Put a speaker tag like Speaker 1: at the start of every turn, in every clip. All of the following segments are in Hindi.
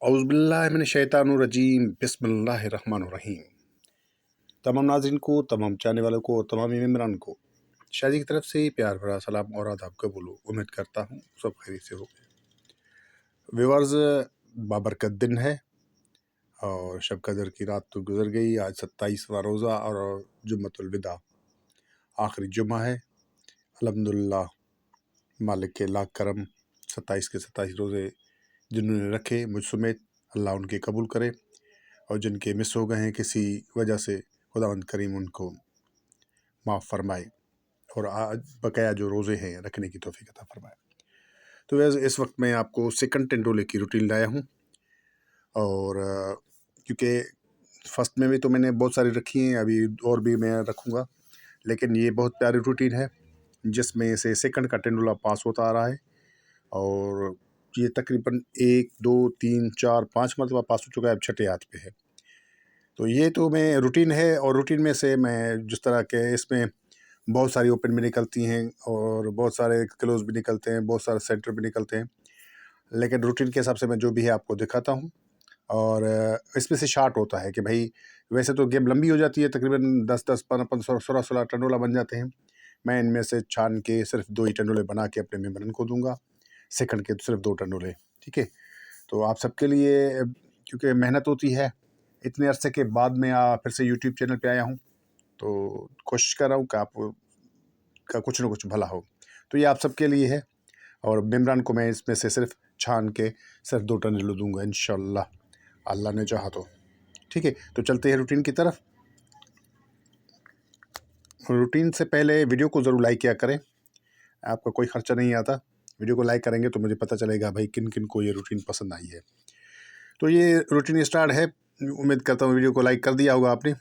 Speaker 1: औज़ुबिल्लाहिमिनश्शैतानिर्रजीम बिस्मिल्लाहिर्रहमानिर्रहीम। तमाम नाज़रीन को, तमाम चाहने वालों को और तमाम मेम्बरान को शादी की तरफ से प्यार भरा सलाम और आदाब कबूल हो। उम्मीद करता हूँ सब खैरियत से हो। व्यूअर्स, बाबरकत दिन है और शब कदर की रात तो गुजर गई। आज 27वां रोज़ा और जुम्मतुल विदा आखिरी जुम्मा है। अल्हम्दुलिल्लाह, मालिक के लाख करम, 27 के 27 रोज़े जिन्होंने रखे मुझ समेत, अल्लाह उनके कबूल करे और जिनके मिस हो गए हैं किसी वजह से, खुदावंद करीम उनको माफ़ फरमाए और आज बकाया जो रोज़े हैं रखने की तौफीक अता फरमाए। तो वैसे इस वक्त मैं आपको सेकंड टेंडोले की रूटीन लाया हूँ और क्योंकि फर्स्ट में भी तो मैंने बहुत सारी रखी हैं, अभी और भी मैं रखूँगा, लेकिन ये बहुत प्यारी रूटीन है जिसमें से सेकंड का टेंडोला पास होता आ रहा है और ये तकरीबन 1 2 3 4 5 मरतबा पास हो चुका है, अब छठे हाथ पे है। तो ये तो मैं रूटीन है और रूटीन में से मैं जिस तरह के इसमें बहुत सारी ओपन भी निकलती हैं और बहुत सारे क्लोज भी निकलते हैं, बहुत सारे सेंटर भी निकलते हैं, लेकिन रूटीन के हिसाब से मैं जो भी है आपको दिखाता हूँ। और इसमें से शार्ट होता है कि भाई वैसे तो गेम लंबी हो जाती है, तकरीबन 10-10 15-15 16-16 टंडोला बन जाते हैं। मैं इनमें से छान के सिर्फ 2 ही टंडोले बना के अपने मेम्बरन को दूंगा, सेकंड के सिर्फ 2 टंडोले, ठीक है। तो आप सबके लिए क्योंकि मेहनत होती है, इतने अरसे के बाद मैं फिर से यूट्यूब चैनल पे आया हूँ, तो कोशिश कर रहा हूँ कि आपका कुछ ना कुछ भला हो। तो ये आप सबके लिए है और मेम्बरान को मैं इसमें से सिर्फ छान के सिर्फ 2 टंडोले दूंगा इंशाल्लाह, अल्लाह ने चाहा तो, ठीक है। तो चलते हैं रूटीन की तरफ। रूटीन से पहले वीडियो को ज़रूर लाइक किया करें, आपका कोई ख़र्चा नहीं आता। वीडियो को लाइक करेंगे तो मुझे पता चलेगा भाई किन किन को ये रूटीन पसंद आई है। तो ये रूटीन स्टार्ट है, उम्मीद करता हूँ वीडियो को लाइक कर दिया होगा आपने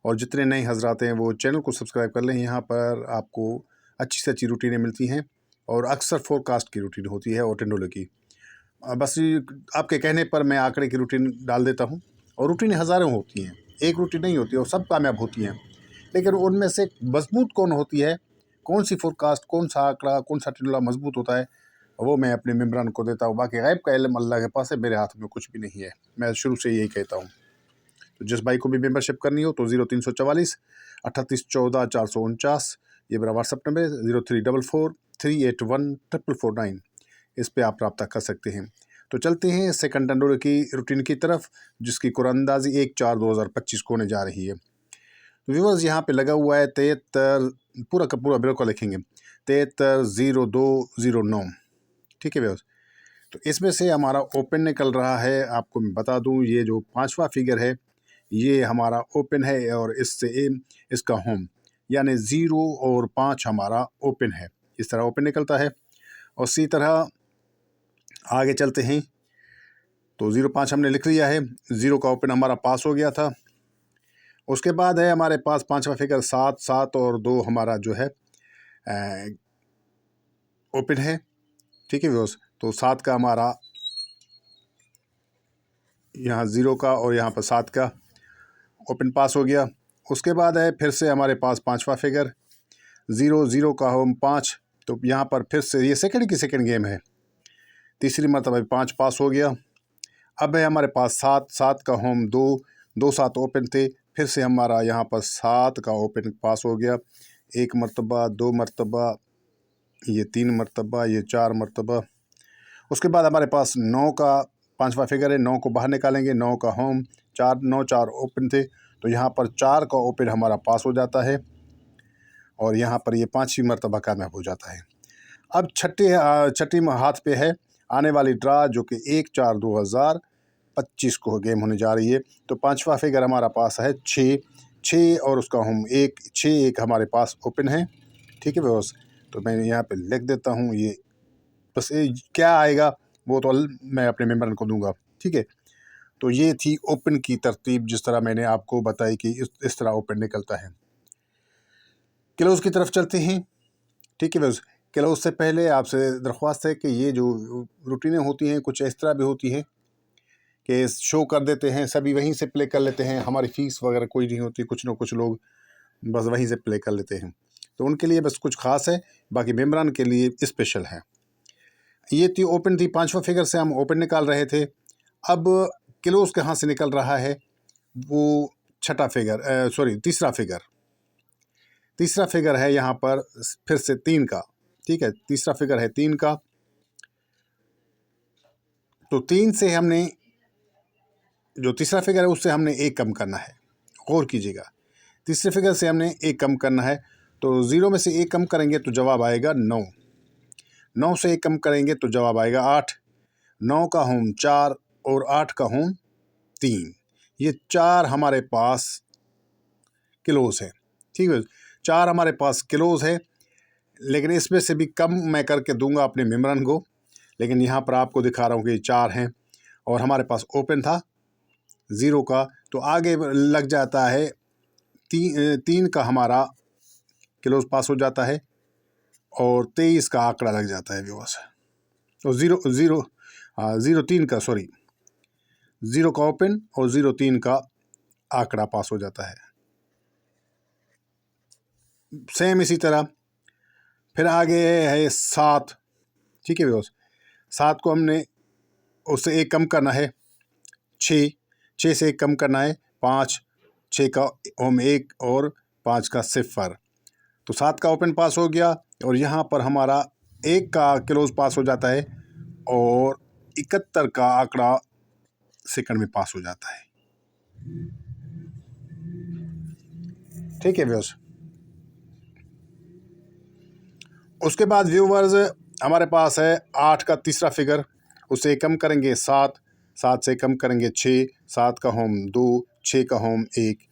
Speaker 1: और जितने नए हजरात हैं वो चैनल को सब्सक्राइब कर लें। यहाँ पर आपको अच्छी से अच्छी रूटीनें मिलती हैं और अक्सर फोरकास्ट की रूटीन होती है और टेंडोले की। बस आपके कहने पर मैं आंकड़े की रूटीन डाल देता हूँ और रूटीन हज़ारों होती हैं, एक रूटीन नहीं होती और सब कामयाब होती हैं, लेकिन उनमें से मजबूत कौन होती है, कौन सी फोरकास्ट, कौन सा आंकड़ा, कौन सा टेंडोला मजबूत होता है, वो मैं अपने मेम्बरान को देता हूँ। बाकी गैब का इल्म अल्लाह के पास है, मेरे हाथ में कुछ भी नहीं है, मैं शुरू से यही कहता हूँ। तो जिस भाई को भी मेंबरशिप करनी हो तो 0344 38 14 449 ये मेरा व्हाट्सअप नंबर है, 0344 381 449, इस पे आप रब्ता कर सकते हैं। तो चलते हैं सेकंड टेंडोले की रूटीन की तरफ, जिसकी कुरानंदाजी 1/4/2025 को होने जा रही है। व्यूअर्स, यहाँ पे लगा हुआ है 73, पूरा का पूरा बिल्कुल लिखेंगे 730209, ठीक है व्यूअर्स। तो इसमें से हमारा ओपन निकल रहा है, आपको मैं बता दूं ये जो 5वां फिगर है ये हमारा ओपन है और इससे इसका होम यानी 0 और 5 हमारा ओपन है, इस तरह ओपन निकलता है। और इसी तरह आगे चलते हैं तो 0-5 हमने लिख लिया है, 0 का ओपन हमारा पास हो गया था। उसके बाद है हमारे पास 5वां फिगर 7 और 2 हमारा जो है ओपन है, ठीक है व्यूअर्स। तो 7 का हमारा यहाँ 0 का और यहाँ पर 7 का ओपन पास हो गया। उसके बाद है फिर से हमारे पास 5वां फिगर 0 का होम 5, तो यहाँ पर फिर से ये सेकंड की सेकंड गेम है, तीसरी मरतबा 5 पास हो गया। अब है हमारे पास 7 का होम 2 7 ओपन थे, फिर से हमारा यहाँ पर 7 का ओपन पास हो गया, 1 मरतबा 2 मरतबा, ये 3 मरतबा, ये 4 मरतबा। उसके बाद हमारे पास 9 का 5वां फिगर है, 9 को बाहर निकालेंगे, 9 का होम 4, 9 4 ओपन थे, तो यहाँ पर 4 का ओपन हमारा पास हो जाता है और यहाँ पर ये 5वीं मरतबा कामयाब हो जाता है। अब छठी हाथ पे है आने वाली ड्रा, जो कि 1/4/2025 को गेम होने जा रही है। तो 5वां फिगर हमारा पास है 6 और उसका होम 1, 6-1 हमारे पास ओपन है, ठीक है बॉस। तो मैं यहाँ पे लिख देता हूँ, ये बस क्या आएगा वो तो मैं अपने मेम्बर को दूंगा, ठीक है। तो ये थी ओपन की तरतीब, जिस तरह मैंने आपको बताई कि इस तरह ओपन निकलता है। क्लोज की तरफ चलते हैं, ठीक है बस। क्लोज से पहले आपसे दरख्वास्त है कि ये जो रूटीनें होती हैं कुछ इस तरह भी होती हैं कि शो कर देते हैं, सभी वहीं से प्ले कर लेते हैं, हमारी फ़ीस वगैरह कोई नहीं होती, कुछ ना कुछ लोग बस वहीं से प्ले कर लेते हैं, तो उनके लिए बस कुछ ख़ास है, बाकी मेम्बरान के लिए स्पेशल है। ये थी ओपन थी, 5वां फिगर से हम ओपन निकाल रहे थे। अब किलोज कहाँ से निकल रहा है, वो छठा फिगर, सॉरी तीसरा फिगर है यहाँ पर फिर से 3 का। ठीक है, तीसरा फिगर है 3 का। तो 3 से हमने, जो तीसरा फिगर है उससे हमने 1 कम करना है। गौर कीजिएगा, तीसरे फिगर से हमने 1 कम करना है। तो 0 में से 1 कम करेंगे तो जवाब आएगा 9। 9 से 1 कम करेंगे तो जवाब आएगा 8। 9 का होम 4 और 8 का होम 3। ये 4 हमारे पास किलोज है। ठीक है, 4 हमारे पास किलोज है, लेकिन इसमें से भी कम मैं करके दूंगा अपने मेम्ब्रेन को, लेकिन यहाँ पर आपको दिखा रहा हूँ कि 4 हैं और हमारे पास ओपन था 0 का, तो आगे लग जाता है 3 का हमारा किलोज पास हो जाता है और 23 का आंकड़ा लग जाता है व्यूअर्स। तो 0 का 0 का ओपन और 0 का आंकड़ा पास हो जाता है। सेम इसी तरह फिर आगे है 7। ठीक है व्यूअर्स, 7 को हमने उससे 1 कम करना है, 6 से 1 कम करना है 5, 6 का होम 1 और 5 का 0। तो 7 का ओपन पास हो गया और यहाँ पर हमारा 1 का क्लोज पास हो जाता है और 71 का आंकड़ा सेकंड में पास हो जाता है। ठीक है व्यूअर्स, उसके बाद व्यूअर्स हमारे पास है 8 का तीसरा फिगर, उससे कम करेंगे 7, 7 से कम करेंगे 6, 7 का होम 2, 6 का होम 1।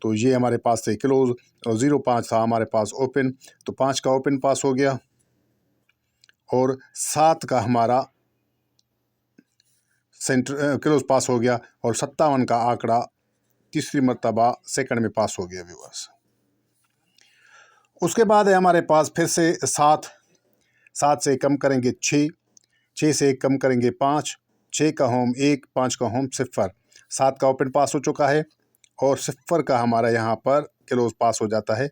Speaker 1: तो ये हमारे पास थे क्लोज और 0.5 था हमारे पास ओपन, तो 5 का ओपन पास हो गया और 7 का हमारा सेंटर क्लोज पास हो गया और 57 का आंकड़ा तीसरी मर्तबा सेकंड में पास हो गया व्यूअर्स। उसके बाद है हमारे पास फिर से 7, 7 से कम करेंगे 6, 6 से कम करेंगे 5, 6 का होम 1, 5 का होम 0। 7 का ओपन पास हो चुका है और 0 का हमारा यहाँ पर क्लोज पास हो जाता है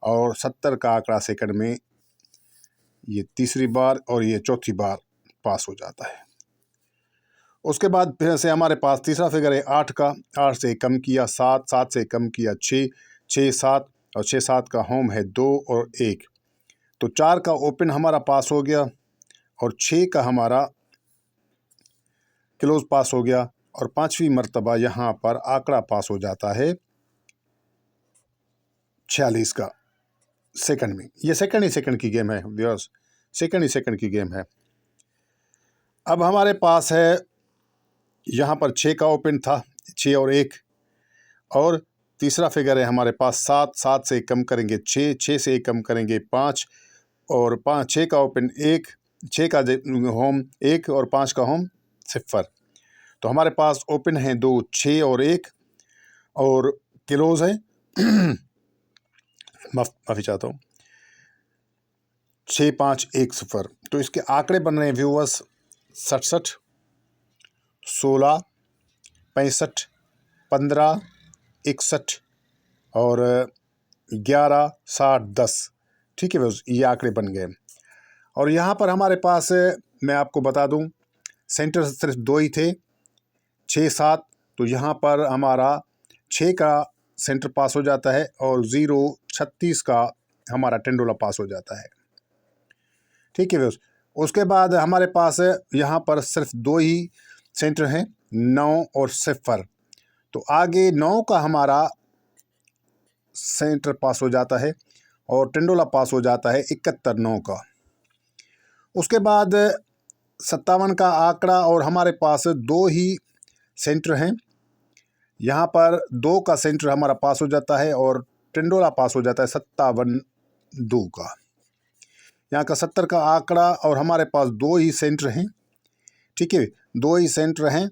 Speaker 1: और 70 का आंकड़ा सेकंड में ये तीसरी बार और ये चौथी बार पास हो जाता है। उसके बाद फिर से हमारे पास तीसरा फिगर है 8 का। 8 से कम किया 7, 7 से कम किया 6, 6, 7 और 6, 7 का होम है 2 और 1। तो 4 का ओपन हमारा पास हो गया और 6 का हमारा क्लोज पास हो गया और 5वीं मर्तबा यहाँ पर आंकड़ा पास हो जाता है 46 का सेकंड में। ये सेकंड ही सेकंड की गेम है व्यूअर्स, सेकंड ही सेकंड की गेम है। अब हमारे पास है यहाँ पर 6 का ओपन था, 6 और 1, और तीसरा फिगर है हमारे पास 7, 7 से कम करेंगे 6, 6 से कम करेंगे 5 और 5, 6 का ओपन 1, 6 का होम 1 और 5 का होम 0। तो हमारे पास ओपन है 2, 6 और 1 और क्लोज है माफ़ी चाहता हूँ 6, 5, 1, 0। तो इसके आंकड़े बन रहे हैं व्यूअर्स 67, 16, 65, 15, 61 और 11, 60, 10। ठीक है व्यूअर्स, ये आंकड़े बन गए। और यहाँ पर हमारे पास मैं आपको बता दूँ सेंटर सिर्फ 2 ही थे, 6, 7। तो यहाँ पर हमारा 6 का सेंटर पास हो जाता है और 0, 36 का हमारा टेंडोला पास हो जाता है। ठीक है व्यूअर्स, उसके बाद हमारे पास यहाँ पर सिर्फ 2 ही सेंटर हैं, 9 और 0। तो आगे 9 का हमारा सेंटर पास हो जाता है और टेंडोला पास हो जाता है 71, 9 का। उसके बाद 57 का आंकड़ा और हमारे पास 2 ही सेंटर हैं। यहाँ पर 2 का सेंटर हमारा पास हो जाता है और टेंडोला पास हो जाता है 57, 2 का। यहाँ का 70 का आंकड़ा और हमारे पास 2 ही सेंटर हैं। ठीक है, 2 ही सेंटर हैं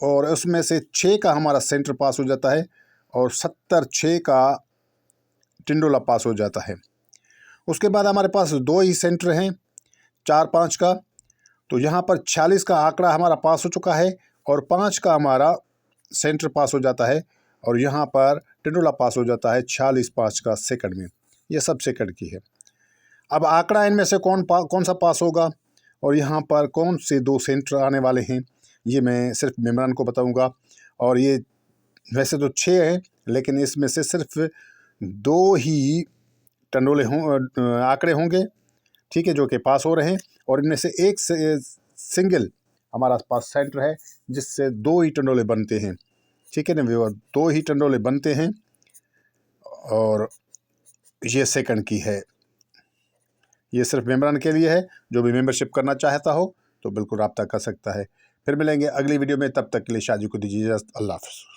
Speaker 1: और उसमें से 6 का हमारा सेंटर पास हो जाता है और 70, 6 का टेंडोला पास हो जाता है। उसके बाद हमारे पास 2 ही सेंटर हैं, 4, 5 का। तो यहाँ पर 46 का आंकड़ा हमारा पास हो चुका है और 5 का हमारा सेंटर पास हो जाता है और यहाँ पर टेंडोला पास हो जाता है 46, 5 का सेकंड में। ये सब सेकंड की है। अब आंकड़ा इनमें से कौन सा पास होगा और यहाँ पर कौन से 2 सेंटर आने वाले हैं, ये मैं सिर्फ मेम्बरान को बताऊंगा। और ये वैसे तो 6 है, लेकिन इसमें से सिर्फ 2 ही टंडोले आंकड़े होंगे, ठीक है, जो कि पास हो रहे हैं। और इनमें से एक सिंगल हमारा पास सेंटर है जिससे 2 ही टंडोले बनते हैं, ठीक है ना व्यूअर, 2 ही टंडोले बनते हैं। और ये सेकंड की है, ये सिर्फ मेम्बरान के लिए है। जो भी मेंबरशिप करना चाहता हो तो बिल्कुल रब्ता कर सकता है। फिर मिलेंगे अगली वीडियो में, तब तक के लिए शाजी को दीजिए इजाज़त। अल्लाह हाफ़िज़।